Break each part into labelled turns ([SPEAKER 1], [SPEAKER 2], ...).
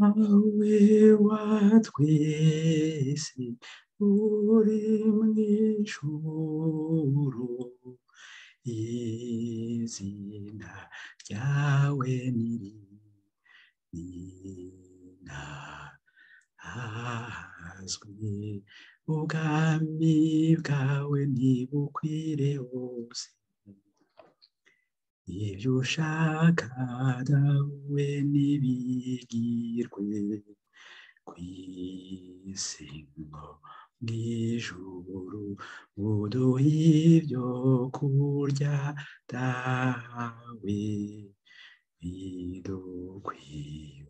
[SPEAKER 1] awe watwese uri mw'ijuru, izina ryawe ninahazwe, ubwami bwawe nibukwire hose, ibyo ushaka dawe nibigirwe kw'isi ngo mw'ijuru, uduhe ibyo kurya dawe bidukwiye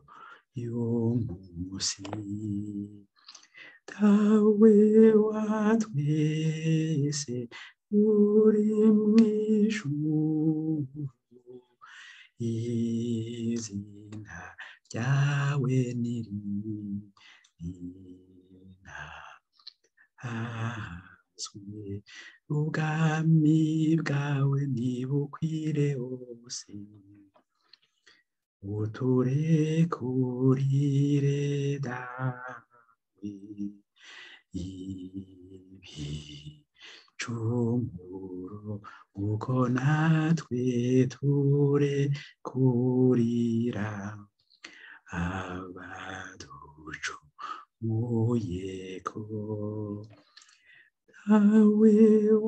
[SPEAKER 1] uyu munsi, dawe watwese uri mw'ijuru, izina ryawe nirinahazwe, ubwami bwawe nibukwire hose, uturekurire dawe ibicumuro, uko natwe turekurira abaducumuyeko, dawe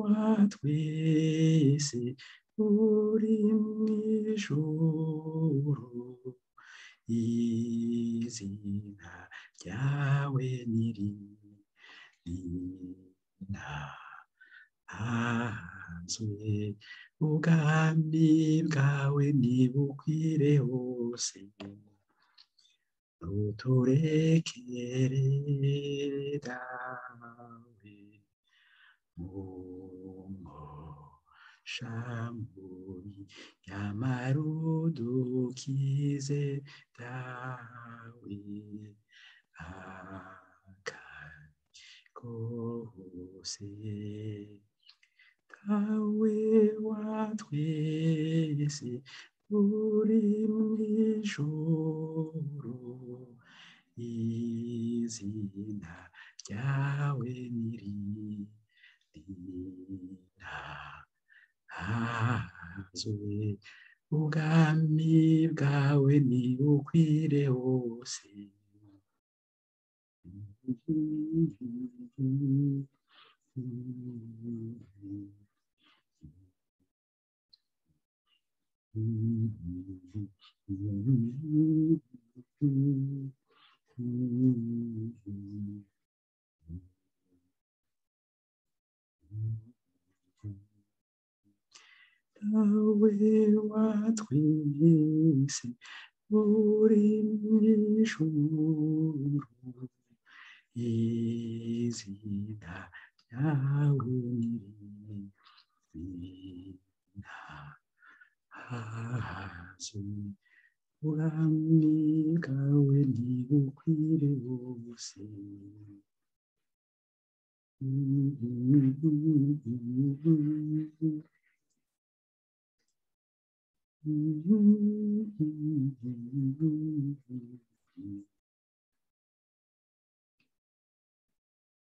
[SPEAKER 1] watwese uri mw'ijuru, izina ryawe nirinahazwe, ubwami bwawe nibukwire hose, uturekere dawe umoshambuye, nyamara udukize dawe kose, dawe watwese uri mw'ijuru, izina ryawe nirinahazwe, ubwami bwawe nibukwire hose, dawe watwese uri mw'ijuru, izina ryawe nirinahazwe, ubwami bwawe nibukwire hose,